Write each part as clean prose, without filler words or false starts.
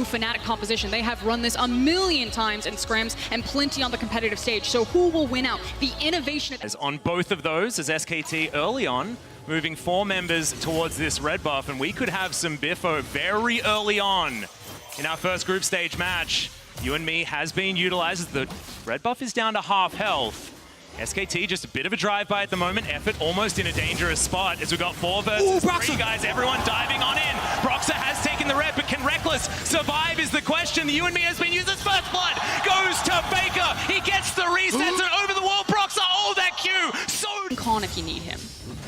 true Fnatic composition. They have run this a million times in scrims and plenty on the competitive stage. So who will win out? The innovation As on both of those, as SKT early on, moving 4 members towards this red buff, and we could have some biffo very early on in our first group stage match. You and Me has been utilized as the red buff is down to half health. SKT just a bit of a drive-by at the moment. Effort almost in a dangerous spot as we've got 4 versus 3 guys. Everyone diving on in. Broxah has taken the red, but can Reckless survive is the question. The You and Me has been used as first blood. Goes to Faker. He gets the resets and over the wall. Broxah, oh, that Q. So con if you need him.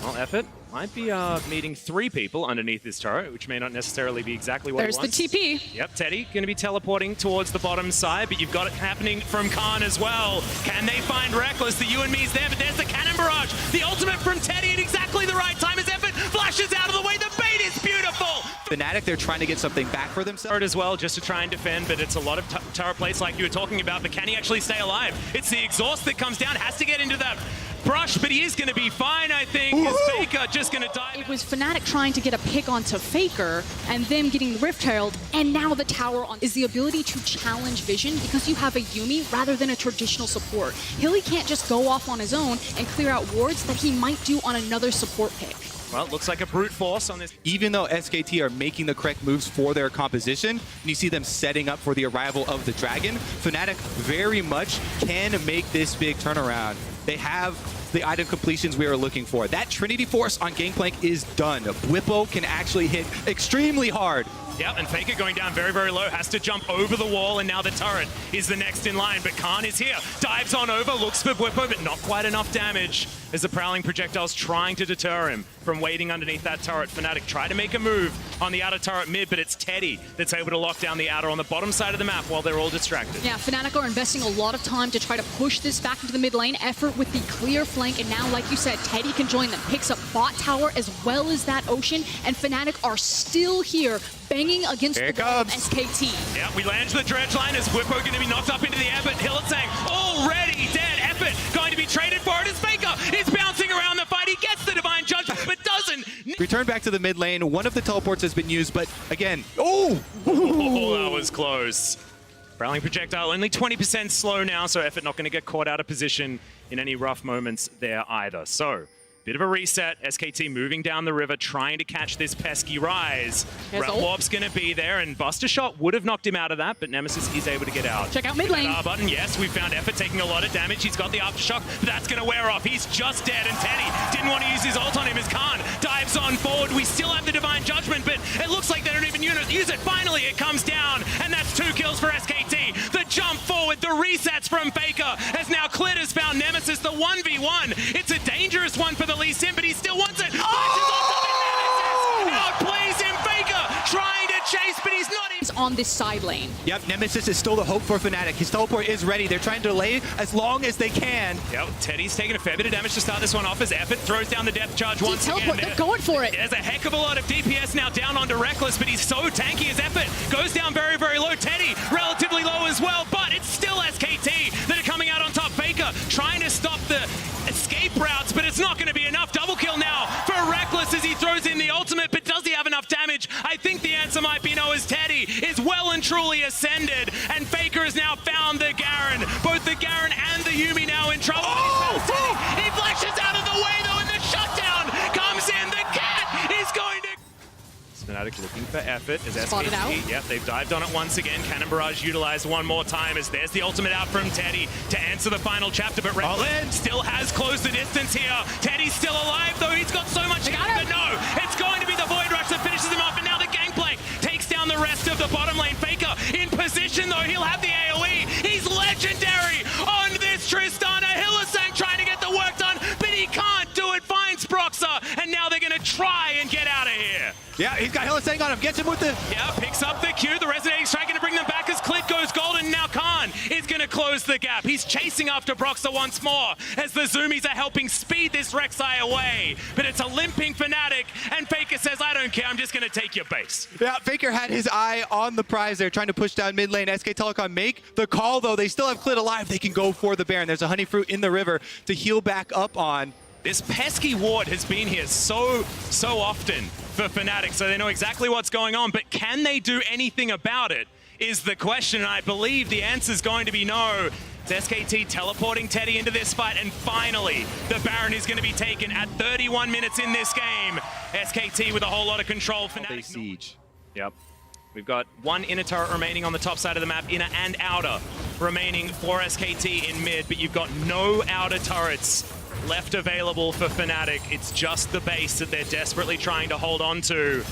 well, Effort might be meeting 3 people underneath this turret, which may not necessarily be exactly what There's he wants. the TP. Yep, Teddy going to be teleporting towards the bottom side, but you've got it happening from Khan as well. Can they find Reckless? The You and Me's there, but there's the cannon barrage. The ultimate from Teddy at exactly the right time as Effort flashes out of the way. The bait is beautiful. Fnatic, they're trying to get something back for themselves. As well, just to try and defend, but it's a lot of turret plates like you were talking about, but can he actually stay alive? It's the exhaust that comes down, has to get into that brush, but he is going to be fine, I think. Is Faker just going to die? It was Fnatic trying to get a pick onto Faker and them getting the Rift Herald, and now the tower on is the ability to challenge Vision because you have a Yuumi rather than a traditional support. Hilly can't just go off on his own and clear out wards that he might do on another support pick. Well, it looks like a brute force on this. Even though SKT are making the correct moves for their composition, and you see them setting up for the arrival of the Dragon, Fnatic very much can make this big turnaround. They have the item completions we are looking for. That Trinity Force on Gangplank is done. Bwipo can actually hit extremely hard. Yep, and Faker going down very, very low, has to jump over the wall, and now the turret is the next in line. But Khan is here, dives on over, looks for Bwipo, but not quite enough damage as the prowling projectiles trying to deter him from waiting underneath that turret. Fnatic try to make a move on the outer turret mid, but it's Teddy that's able to lock down the outer on the bottom side of the map while they're all distracted. Yeah, Fnatic are investing a lot of time to try to push this back into the mid lane. Effort with the clear flank, and now, like you said, Teddy can join them, picks up bot tower as well as that Ocean, and Fnatic are still here banging against the wall of SKT. Yeah, we land the dredge line as Bwipo going to be knocked up into the air, but Hilletsang already dead. Effort going to be traded for it as Faker is bouncing around the fight. He gets the Divine Judgment, but doesn't. Return back to the mid lane. One of the teleports has been used, but again, oh, that was close. Prowling projectile only 20% slow now, so Effort not going to get caught out of position in any rough moments there either. So, bit of a reset. SKT moving down the river, trying to catch this pesky rise. Warp's going to be there, and Buster Shot would have knocked him out of that, but Nemesis is able to get out. Check out mid lane. R button, yes, we found Effort taking a lot of damage. He's got the aftershock, but that's going to wear off. He's just dead, and Teddy didn't want to use his ult on him as Khan dives on forward. We still have the Divine Judgment, but it looks like they don't even use it. Finally, it comes down, and that's 2 kills for SKT. The jump forward, the resets from Faker, as now Clit has found Nemesis, the 1v1. It's a dangerous one for the Lee Sin, but he still wants it. Oh! Outplays him, Faker, trying to chase, but he's not even on this side lane. Yep, Nemesis is still the hope for Fnatic. His teleport is ready. They're trying to delay as long as they can. Yep, Teddy's taking a fair bit of damage to start this one off as Effort throws down the depth charge once again. They're going for it. There's a heck of a lot of DPS now down onto Reckless, but he's so tanky as Effort goes down very, very low. Teddy relatively low as well, but it's still SKT that are coming out on top. Faker trying to stop the escape routes, but it's not going to be enough. Double kill now for Reckless as he throws in the ultimate, but does he have enough damage? I think the answer might be no, as Teddy is well and truly ascended, and Faker has now found the Garen. Both the Garen and the Yuumi now in trouble. He flashes out of the way though, and the shutdown comes in. The cat is going to... Fnatic looking for Effort as SKT. Yep, they've dived on it once again. Cannon Barrage utilized one more time as there's the ultimate out from Teddy to answer the final chapter, but Reckless still has closed the distance here. Teddy's still alive though, he's got so much health, but no, it's going to be the Void Rush that finishes him off, and now the Gangplank takes down the rest of the bottom lane. Faker in position though, he'll have the AoE. He's legendary on this Tristana. Hillesang trying to get the work done, but he can't do it. Finds Broxah, and now they're going to try and get out of here. Yeah, he's got Hillesang on him. Gets him with the... Yeah, picks up the Q. The Resonating Strike going to bring them back as Clit goes golden. Now Khan is going to close the gap. He's chasing after Broxah once more as the Zoomies are helping speed this Rek'Sai away. But it's a limping Fnatic, and Faker says, I don't care, I'm just going to take your base. Yeah, Faker had his eye on the prize there, trying to push down mid lane. SK Telecom make the call, though. They still have Clit alive. They can go for the Baron. There's a Honey Fruit in the river to heal back up on. This pesky ward has been here so often for Fnatic, so they know exactly what's going on, but can they do anything about it? is the question, and I believe the answer is going to be no. It's SKT teleporting Teddy into this fight, and finally, the Baron is going to be taken at 31 minutes in this game. SKT with a whole lot of control. Fnatic siege. Yep. We've got one inner turret remaining on the top side of the map, inner and outer remaining for SKT in mid, but you've got no outer turrets left available for Fnatic. It's just the base that they're desperately trying to hold on to.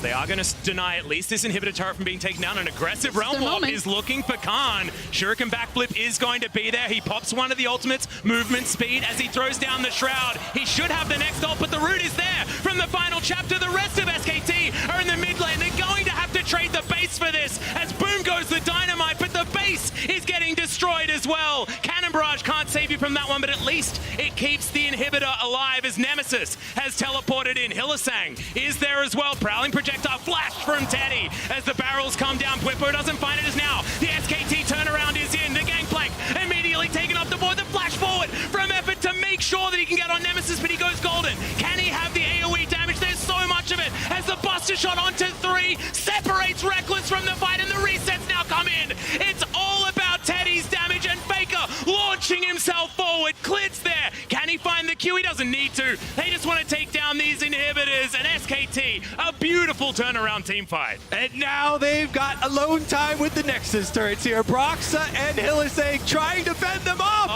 They are going to deny at least this inhibitor turret from being taken down. An aggressive Realm Warp is looking for Khan. Shuriken backflip is going to be there. He pops one of the ultimates, movement speed, as he throws down the Shroud. He should have the next ult, but the root is there from the final chapter. The rest of SKT are in the mid lane. They're going to have to trade the base for this, as boom goes the dynamite, but the base is getting destroyed as well. Cannon Barrage can't save you from that one, but at least it keeps the inhibitor alive as Nemesis has teleported in. Hylissang is there as well. Prowling projectile flash from Teddy as the barrels come down. Pwippo doesn't find it as now the SKT turnaround is in. The gangplank immediately taken off the board. The flash forward from Effort to make sure that he can get on Nemesis, but he goes golden. Can he have the AoE damage? There's so much of it as the Buster Shot onto 3 separates Reckless from the fight, and the resets now come in. It's all about Teddy's damage, and Faker launching himself forward. Clit's there. Can he find the Q? He doesn't need to. They just want to take down these inhibitors, and SKT, a beautiful turnaround team fight. And now they've got alone time with the Nexus turrets here. Broxa and Hylissang trying to fend them off.